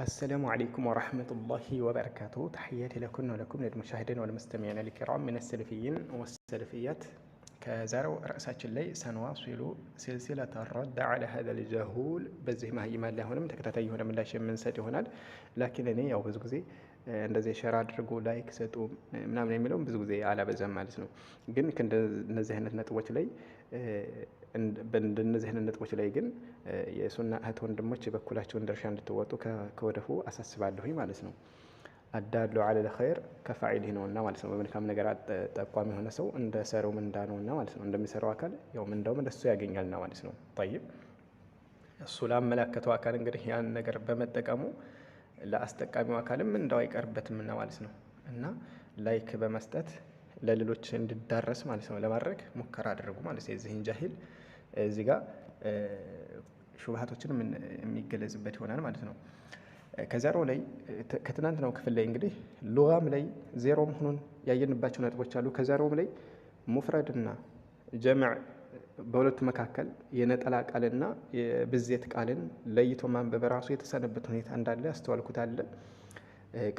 السلام عليكم ورحمة الله وبركاته. تحياتي لكم ولكم للمشاهدين والمستمعين الكرام من السلفيين والسلفيات. كزارو رأسات اللي سنواصل سلسلة الرد على هذا الجهول بزه ما هي ما له هنا متكتتي هنا من لا شيء من سد هنا لكنني أو بزوجي እንደዚህ ሸር አድርጉ ላይክ ሰጡ ምናምን የሚለውን ብዙ ጊዜ አላበዛም ማለት ነው። ግን ከእነዚህ አይነት ነጥቦች ላይ በእንደነዚህ አይነት ነጥቦች ላይ ግን የሱና እህት ወንድሞች የበኩላቸውን ድርሻ እንድትወጡ ከወደፉ አሳስባለሁኝ ማለት ነው። አዳሉ ዐለል ኸይር ከፋዒሊህ ነውና ማለት ነው። በመልካም ነገር ጠቋሚ የሆነ ሰው እንደ ሰረው ምንዳ ነውና ማለት ነው። እንደሚሰራው አካል ያው ምንዳውም እንደሱ ያገኛልና ማለት ነው። طيب እሱ ላመላከተው አካል እንግዲህ ያን ነገር በመጠቀሙ ለአስጠቃሚው አካልም እንዳው አይቀርበትምና ማለት ነው። እና ላይክ በመስጠት ለሌሎች እንዲዳረስ ማለት ነው ለማድረግ ሙከራ አድርጉ ማለት ነው። የዚህን ጃሂል እዚህ ጋር ሹብሃቶችን የሚገለጽበት ይሆናል ማለት ነው። ከዛሬው ላይ ከትናንት ነው ክፍል ላይ እንግዲህ ሉጋም ላይ ዜሮ መሆኑን ያየንባቸው ነጥቦች አሉ። ከዛሬውም ላይ ሙፍረድና ጀምዕ በሁለቱ መካከል የነጠላ ቃልና የብዜት ቃልን ለይቶ ማንበብ ራሱ የተሳነበት ሁኔታ እንዳለ ያስተዋልኩት አለ።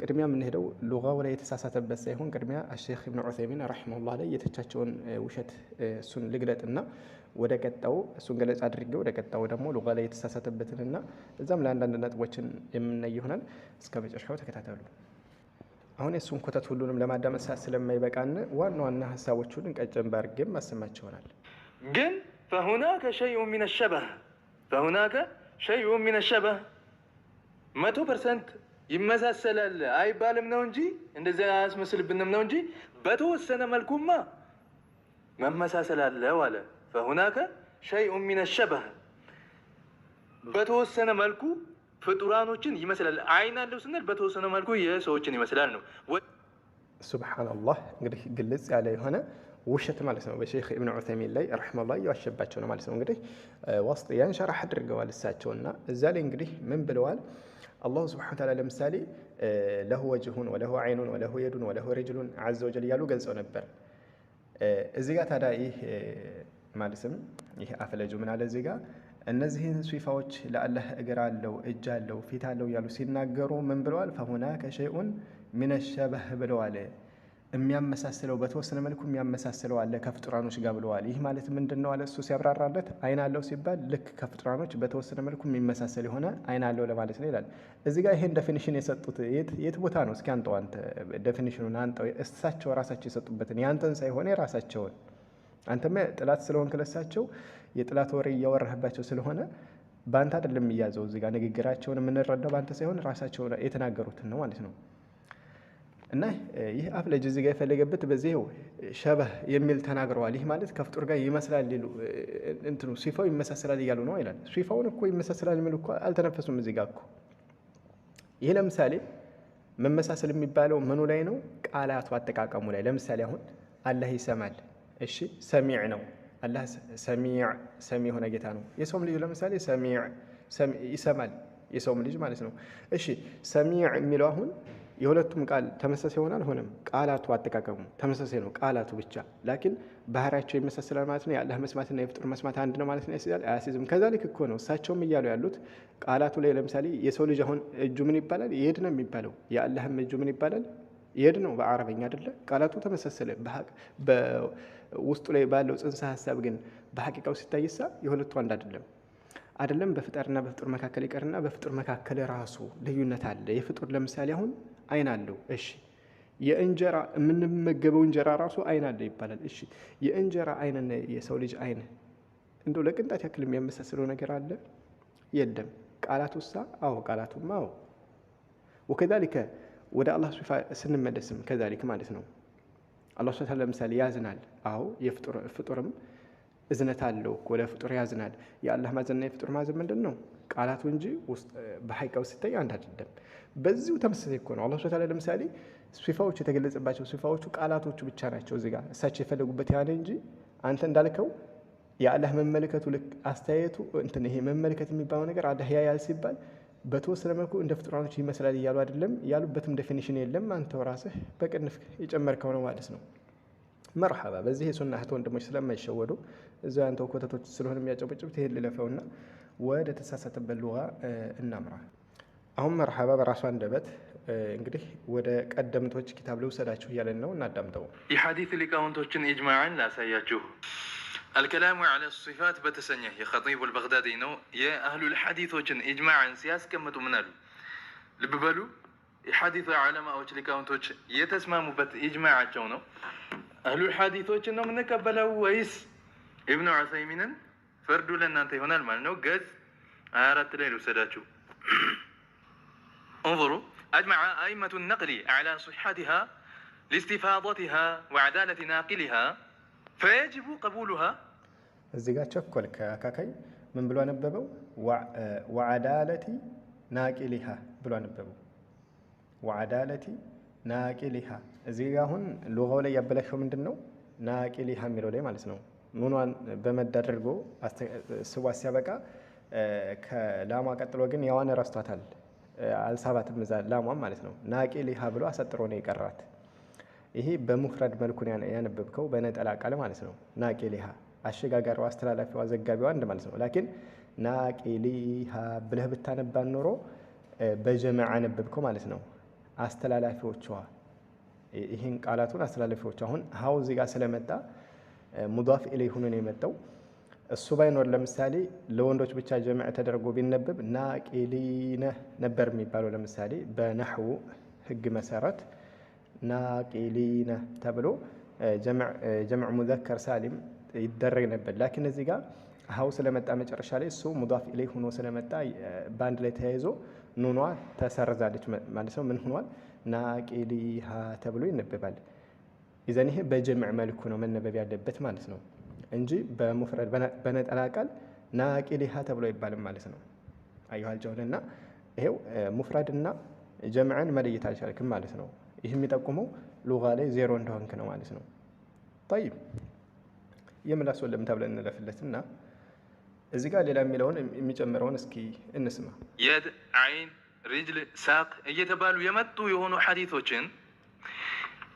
ቅድሚያ የምንሄደው ሉጋው ላይ የተሳሳተበት ሳይሆን ቅድሚያ ሼኽ ኢብኑ ዑሰይሚን ረሂመሁላህ ላይ የተቻቸውን ውሸት እሱን ልግለጥና ወደ ቀጣው እሱን ገለጻ አድርጌ ወደ ቀጣው ደግሞ ሉጋ ላይ የተሳሳተበትንና እዛም ለአንዳንድ ነጥቦችን የምናይ ይሆናል። እስከ መጨረሻው ተከታተሉ። አሁን የእሱን ኮተት ሁሉንም ለማዳመጥ ሰዓት ስለማይበቃን ዋና ዋና ሀሳቦቹን ቀጨን ባርጌም ማሰማቸው ይሆናል። ግን فهناك شيء من الشبه 100% ይመሳሰላል አይባልም ነው እንጂ እንደዚህ አያስመስልብንም ነው እንጂ በተወሰነ መልኩማ መመሳሰል አለው አለ። فهناك شيء من الشبه በተወሰነ መልኩ ፍጡራኖችን ይመስላል። አይን አለው ስንል በተወሰነ መልኩ የሰዎችን ይመስላል ነው። ሱብሃንአላህ እንግዲህ ግልጽ ያለ የሆነ ውሸት ማለት ነው። በሼኽ ኢብኑ ዑሰይሚን ላይ ረሂመሁላህ ያዋሸባቸው ነው ማለት ነው። እንግዲህ ወስጥ ያን ሸርሕ አድርገዋል እሳቸውና እዛ ላይ እንግዲህ ምን ብለዋል? አላሁ ሱብሓነሁ ወተዓላ ለምሳሌ ለሁ ወጅሁን ወለሁ ዓይኑን ወለሁ የዱን ወለሁ ሪጅሉን ዐዘ ወጀል እያሉ ገልጸው ነበር። እዚህ ጋር ታዲያ ይህ ማለትም ይህ አፍለጁ ምን አለ እዚህ ጋር እነዚህን ሲፋዎች ለአላህ እግር አለው እጅ አለው ፊት አለው እያሉ ሲናገሩ ምን ብለዋል? ፈሁናከ ሸይኡን ሚነ ሸበህ ብለዋል። የሚያመሳስለው በተወሰነ መልኩ የሚያመሳስለው አለ ከፍጡራኖች ጋር ብለዋል። ይህ ማለት ምንድን ነው አለ እሱ ሲያብራራለት አይን አለው ሲባል ልክ ከፍጡራኖች በተወሰነ መልኩ የሚመሳሰል የሆነ አይን አለው ለማለት ነው ይላል። እዚህ ጋር ይሄን ዴፊኒሽን የሰጡት የት ቦታ ነው? እስኪ አንተው አንተ ዴፊኒሽኑን አንተው እሳቸው ራሳቸው የሰጡበትን ያንተን ሳይሆን የራሳቸውን። አንተም ጥላት ስለሆንክ ለሳቸው የጥላት ወሬ እያወራህባቸው ስለሆነ በአንተ አይደለም የሚያዘው። እዚህ ጋር ንግግራቸውን የምንረዳው በአንተ ሳይሆን ራሳቸው የተናገሩትን ነው ማለት ነው። እና ይህ አፍለጅ እዚህ ጋር የፈለገበት በዚህው ሸበህ የሚል ተናግረዋል። ይህ ማለት ከፍጡር ጋር ይመስላል ሊሉ እንትኑ ሲፋው ይመሳሰላል እያሉ ነው ይላል። ሲፋውን እኮ ይመሳሰላል የሚሉ እኮ አልተነፈሱም እዚህ ጋር እኮ። ይህ ለምሳሌ መመሳሰል የሚባለው ምኑ ላይ ነው? ቃላቱ አጠቃቀሙ ላይ። ለምሳሌ አሁን አላህ ይሰማል። እሺ ሰሚዕ ነው አላህ ሰሚ የሆነ ጌታ ነው። የሰውም ልጅ ለምሳሌ ይሰማል የሰውም ልጅ ማለት ነው። እሺ ሰሚዕ የሚለው አሁን የሁለቱም ቃል ተመሳሳይ ይሆናል ሆነም ቃላቱ አጠቃቀሙ ተመሳሳይ ነው ቃላቱ ብቻ። ላኪን ባህሪያቸው ይመሳሰላል ማለት ነው። የአላህ መስማትና የፍጡር መስማት አንድ ነው ማለት ነው አያስይዝም። ከዛ ልክ እኮ ነው እሳቸውም እያሉ ያሉት ቃላቱ ላይ። ለምሳሌ የሰው ልጅ አሁን እጁ ምን ይባላል? የድ ነው የሚባለው። የአላህም እጁ ምን ይባላል? የድ ነው በአረበኛ አይደለ? ቃላቱ ተመሳሰለ። ውስጡ ላይ ባለው ጽንሰ ሀሳብ ግን በሐቂቃው ሲታይሳ የሁለቱ አንድ አይደለም። በፍጣርና በፍጡር መካከል ይቀርና በፍጡር መካከል ራሱ ልዩነት አለ። የፍጡር ለምሳሌ አሁን አይን አለው። እሺ የእንጀራ የምንመገበው እንጀራ ራሱ አይን አለው ይባላል። እሺ የእንጀራ አይንና የሰው ልጅ አይን እንደው ለቅንጣት ያክል የሚያመሳስለው ነገር አለ? የለም። ቃላቱሳ? አዎ ቃላቱማ አዎ። ወከዛሊከ ወደ አላህ ሲፋ ስንመለስም ከዛሊክ ማለት ነው። አላህ ሱብሓነሁ ወተዓላ ለምሳሌ ያዝናል። አዎ ፍጡርም እዝነት አለው እኮ ለፍጡር ያዝናል። የአላህ ማዘንና የፍጡር ማዘን ምንድን ነው? ቃላቱ እንጂ በሐቂቃው ሲታይ አንድ አይደለም። በዚሁ ተመሳሳይ እኮ ነው። አላህ ሱብሓነሁ ወተዓላ ለምሳሌ ሲፋዎቹ የተገለጸባቸው ሲፋዎቹ ቃላቶቹ ብቻ ናቸው እዚህ ጋር እሳቸው የፈለጉበት ያለ እንጂ አንተ እንዳልከው የአላህ መመልከቱ ልክ አስተያየቱ እንትን ይሄ መመልከት የሚባለው ነገር አላህ ያያል ሲባል በተወሰነ መልኩ እንደ ፍጡራኖች ይመስላል እያሉ አይደለም። ያሉበትም ዴፊኒሽን የለም። አንተው ራስህ በቅንፍ የጨመርከው ነው ማለት ነው። መርሐባ። በዚህ የሱና እህት ወንድሞች ስለማይሸወዱ እዚያው አንተው ኮተቶች ስለሆነ የሚያጨበጭቡት ይሄን ልለፈውና ወደ ተሳሳተበት ሉጋ እናምራ። አሁን መርሐባ በራሱ አንደበት እንግዲህ ወደ ቀደምቶች ኪታብ ልውሰዳችሁ እያለን ነው። እናዳምጠው። የሐዲስ ሊቃውንቶችን ኢጅማዕን ላሳያችሁ። አልከላሙ ዐለ ሲፋት በተሰኘ የኸጢቡ አልበግዳዲ ነው የአህሉል ሐዲቶችን ኢጅማዕን ሲያስቀምጡ ምን አሉ? ልብ በሉ። የሐዲስ ዑለማዎች ሊቃውንቶች የተስማሙበት ኢጅማዓቸው ነው። አህሉል ሐዲቶችን ነው የምንቀበለው ወይስ ኢብኑ ዑሰይሚንን? ፍርዱ ለእናንተ ይሆናል ማለት ነው። ገጽ 24 ላይ ልውሰዳችሁ። انظروا أجمع أئمة النقل على صحتها لاستفاضتها وعدالة ناقلها فيجب قبولها. እዚህ ጋር ቸኮል ከካካይ ምን ብሎ አነበበው? ወዐዳለቲ ናቂሊሃ ብሎ አነበበው። ወዐዳለቲ ናቂሊሃ። እዚህ ጋር አሁን ሉጋው ላይ ያበላሸው ምንድነው? ናቂሊሃ የሚለው ላይ ማለት ነው። ኑኗን በመድ አድርጎ ስዋ ሲያበቃ ከላሟ ቀጥሎ ግን ያዋን ረስቷታል። አልሳባትም እዛ ላሟን ማለት ነው። ናቂሊሃ ብሎ አሰጥሮ ነው የቀራት። ይሄ በሙፍረድ መልኩ ያነበብከው በነጠላ ቃል ማለት ነው። ናቂሊሃ አሸጋጋሪዋ፣ አስተላላፊዋ፣ ዘጋቢዋ አንድ ማለት ነው። ላኪን ናቂሊሃ ብለህ ብታነባን ኖሮ በጀማዓ አነበብከው ማለት ነው። አስተላላፊዎቿ ይህን ቃላቱን አስተላላፊዎቿ። አሁን ሀው እዚህ ጋር ስለመጣ ሙዳፍ ኢለይሂ ሆኖ ነው የመጣው። እሱ ባይኖር ለምሳሌ ለወንዶች ብቻ ጀማዓ ተደርጎ ቢነበብ ናቂሊነ ነበር የሚባለው። ለምሳሌ በነህው ህግ መሰረት ናቂሊነ ተብሎ ጀማዕ ሙዘከር ሳሊም ይደረግ ነበር። ላኪን እዚህ ጋር ሀው ስለመጣ መጨረሻ ላይ እሱ ሙዳፍ ኢለይሂ ሆኖ ስለመጣ በአንድ ላይ ተያይዞ ኑኗ ተሰርዛለች ማለት ነው። ምን ሆኗል? ናቂሊሃ ተብሎ ይነበባል። ኢዘን ይሄ በጀማዕ መልኩ ነው መነበብ ያለበት ማለት ነው እንጂ በሙፍረድ በነጠላ ቃል ናቂሊሃ ተብሎ አይባልም ማለት ነው። አዩሃል ጀውልና ይሄው ሙፍረድና ጀማዕን መለየት አልቻልክም ማለት ነው። ይህ የሚጠቁመው ሉጋ ላይ ዜሮ እንደሆንክ ነው ማለት ነው። ጠይብ የምላስ ወለም ተብለን እንለፍለትና እዚህ ጋር ሌላ የሚለውን የሚጨምረውን እስኪ እንስማ። የድ፣ አይን፣ ሪጅል፣ ሳቅ እየተባሉ የመጡ የሆኑ ሐዲቶችን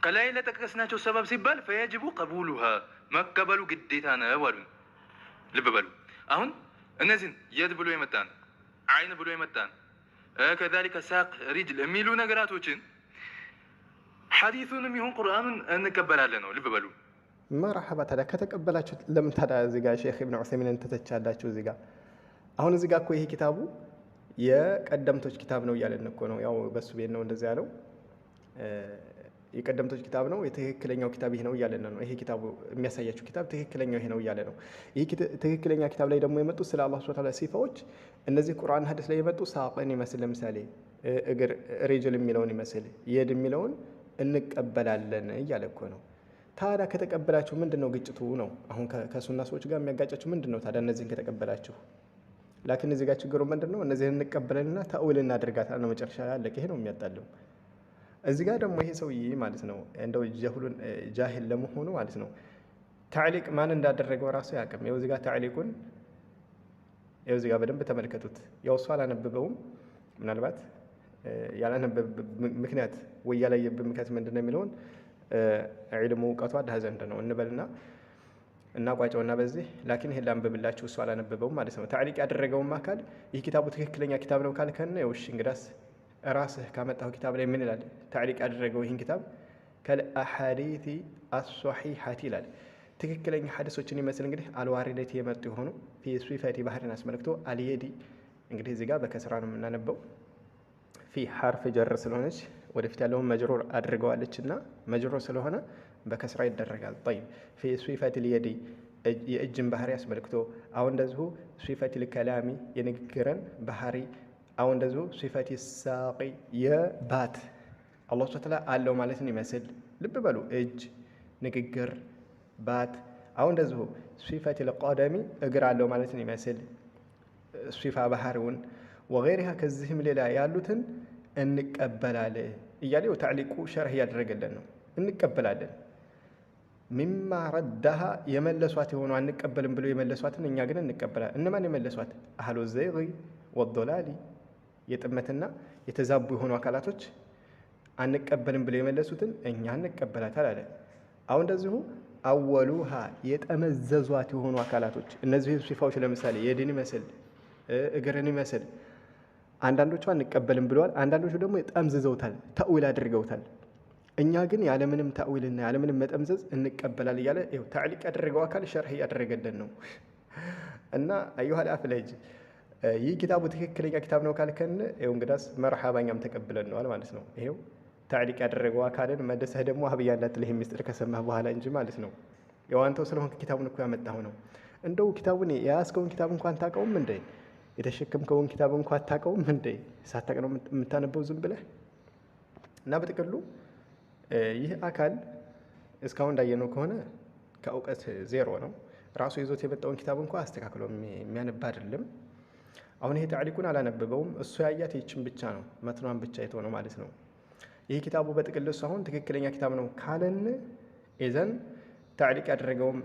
ከላይ ለጠቀስናቸው ሰበብ ሲባል ፈየጅቡ ቀቡሉሃ መቀበሉ ግዴታ ነው አሉ። ልብ በሉ። አሁን እነዚህን የድ ብሎ የመጣን አይን ብሎ የመጣን ከዛሊከ ሳቅ፣ ሪጅል የሚሉ ነገራቶችን ሐዲሱንም ይሁን ቁርአኑን እንቀበላለን ነው። ልብ በሉ። መርሐባ። ታዲያ ከተቀበላችሁ ለምን ታዲያ እዚህ ጋር ሼክ ኢብኑ ዑሰይሚንን ተተቻላችሁ? እዚህ ጋር አሁን እዚህ ጋር እኮ ይሄ ኪታቡ የቀደምቶች ኪታብ ነው እያለን እኮ ነው። ያው በሱ ቤት ነው እንደዚህ ያለው። የቀደምቶች ኪታብ ነው፣ የትክክለኛው ኪታብ ይሄ ነው እያለን ነው። ይሄ ኪታቡ የሚያሳያችሁ ኪታብ ትክክለኛው ይሄ ነው እያለ ነው። ይሄ ትክክለኛ ኪታብ ላይ ደግሞ የመጡ ስለ አላህ ሱብሓነሁ ወተዓላ ሲፋዎች እነዚህ ቁርአን ሐዲስ ላይ የመጡ ሳቅን ይመስል ለምሳሌ እግር፣ ሪጅል የሚለውን ይመስል የድ የሚለውን እንቀበላለን እያለ እኮ ነው። ታዲያ ከተቀበላችሁ ምንድን ነው ግጭቱ ነው? አሁን ከሱና ሰዎች ጋር የሚያጋጫችሁ ምንድን ነው ታዲያ? እነዚህን ከተቀበላችሁ ላኪን እዚህ ጋር ችግሩ ምንድን ነው? እነዚህን እንቀበለንና ተእዊል እናደርጋታል ነው መጨረሻ ያለቀ። ይሄ ነው የሚያጣለው። እዚህ ጋር ደግሞ ይሄ ሰውዬ ማለት ነው እንደው ጃሂል ለመሆኑ ማለት ነው ታዕሊቅ ማን እንዳደረገው ራሱ ያቅም። ይኸው እዚህ ጋር ታዕሊቁን ይኸው እዚህ ጋር በደንብ ተመልከቱት። ያው እሱ አላነበበውም። ምናልባት ያላነበበ ምክንያት ወይ ያላየበት ምክንያት ምንድን ነው የሚለውን ዒልሙ እውቀቱ አላህ ዘንድ ነው እንበልና እናቋጨውና በዚህ ላኪን ይሄን ላንብብላችሁ። እሱ አላነበበውም ማለት ነው። ታዕሊቅ ያደረገውም አካል ይህ ኪታቡ ትክክለኛ ኪታብ ነው ካልከነ ይኸው እሺ እንግዳስ ራስህ ካመጣው ኪታብ ላይ ምን ይላል? ታዕሊቅ ያደረገው ይህን ኪታብ ከልአሐዲቲ አስሶሒሐቲ ይላል። ትክክለኛ ሐዲሶችን ይመስል እንግዲህ አልዋሪደቲ የመጡ የሆኑ ፊ ሲፈቲ ባህሪን አስመልክቶ አልየዲ እንግዲህ እዚህ ጋር በከስራ ነው የምናነበው። ፊ ሐርፍ ጀር ስለሆነች ወደፊት ያለውን መጅሩር አድርገዋለች እና መጅሩር ስለሆነ በከስራ ይደረጋል። ጠይብ ፊ ሲፈቲ ልየዲ የእጅን ባህሪ አስመልክቶ አሁን እንደዚሁ ሲፈቲ ልከላሚ የንግግርን ባህሪ አሁን እንደዚሁ ሲፈቲ ሳቂ የባት አላህ ሱብሓነሁ ወተዓላ አለው ማለትን ይመስል ልብ በሉ። እጅ፣ ንግግር፣ ባት አሁን እንደዚሁ ሲፈቲ ልቀደሚ እግር አለው ማለትን ይመስል ሲፋ ባህሪውን ወገይሪሃ ከዚህም ሌላ ያሉትን እንቀበላለን እያለ ታዕሊቁ ሸርህ እያደረገለን ነው። እንቀበላለን ሚማ ረዳሃ የመለሷት የሆኑ አንቀበልም ብሎ የመለሷትን እኛ ግን እንቀበላለን። እነማን የመለሷት? አህሉ ዘይጊ ወዶላሊ የጥመትና የተዛቡ የሆኑ አካላቶች አንቀበልም ብሎ የመለሱትን እኛ እንቀበላታል አለ። አሁን እንደዚሁ አወሉሃ የጠመዘዟት የሆኑ አካላቶች እነዚህ ሲፋዎች ለምሳሌ የድን ይመስል እግርን ይመስል አንዳንዶቹ አንቀበልም ብለዋል። አንዳንዶቹ ደግሞ ጠምዝዘውታል፣ ተእዊል አድርገውታል። እኛ ግን ያለምንም ተእዊልና ያለምንም መጠምዘዝ እንቀበላል እያለ ይኸው ታዕሊቅ ያደረገው አካል ሸርህ እያደረገልን ነው። እና አዩሃል አፍለጅ ይህ ኪታቡ ትክክለኛ ኪታብ ነው ካልከን ይኸው እንግዳስ መርሐባ እኛም ተቀብለነዋል ማለት ነው። ይኸው ታዕሊቅ ያደረገው አካልን መደሰህ ደግሞ ሀብያ እንዳትልህ ሚስጥር ከሰማህ በኋላ እንጂ ማለት ነው። ያው አንተው ስለሆንክ ኪታቡን እኮ ያመጣሁ ነው። እንደው ኪታቡን የያዝከውን ኪታብ እንኳን ታውቀውም እንዴ? የተሸከምከውን ኪታብ እንኳን አታውቀውም እንዴ? ሳታውቅ ነው የምታነበው ዝም ብለህ። እና በጥቅሉ ይህ አካል እስካሁን እንዳየነው ከሆነ ከእውቀት ዜሮ ነው። ራሱ ይዞት የመጣውን ኪታብ እንኳን አስተካክሎ የሚያነባ አይደለም። አሁን ይሄ ታዕሊቁን አላነበበውም። እሱ ያያት ይችን ብቻ ነው፣ መትኗን ብቻ አይቶ ነው ማለት ነው። ይህ ኪታቡ በጥቅል እሱ አሁን ትክክለኛ ኪታብ ነው ካለን ኢዘን ታዕሊቅ ያደረገውም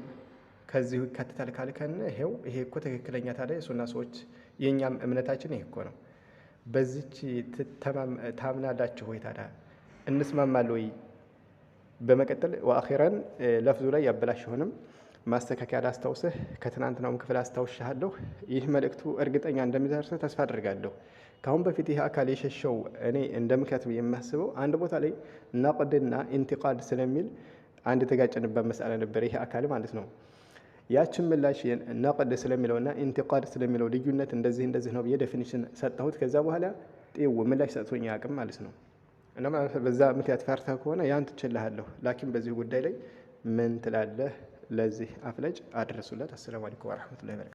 ከዚሁ ይካተታል ካልከን ይሄው ይሄ እኮ ትክክለኛ ታዲያ የሱና ሰዎች የእኛም እምነታችን ይሄ እኮ ነው። በዚች ታምናላችሁ ወይ ታዲያ እንስማማለን ወይ? በመቀጠል ወአኺራን ለፍዙ ላይ ያበላሽሆንም ማስተካከያ ላስታውስህ፣ ከትናንትናውም ክፍል አስታውሻለሁ። ይህ መልእክቱ እርግጠኛ እንደሚደርስ ተስፋ አድርጋለሁ። ካሁን በፊት ይህ አካል የሸሸው እኔ እንደ ምክንያት የማስበው አንድ ቦታ ላይ ነቅድና ኢንቲቃድ ስለሚል አንድ የተጋጨንበት መስአላ ነበር። ይህ አካል ማለት ነው። ያችን ምላሽ ነቅድ ስለሚለውና ኢንቲቃድ ስለሚለው ልዩነት እንደዚህ ነው ብዬ ዴፊኒሽን ሰጠሁት። ከዛ በኋላ ጤው ምላሽ ሰጥቶኝ አቅም ማለት ነው። እና በዛ ምክንያት ፈርተህ ከሆነ ያን ትችላለህ። ላኪን በዚህ ጉዳይ ላይ ምን ትላለህ? ለዚህ አፍለጭ አድርሱለት። አሰላሙ አለይኩም ወራህመቱላሂ ወበረካቱ።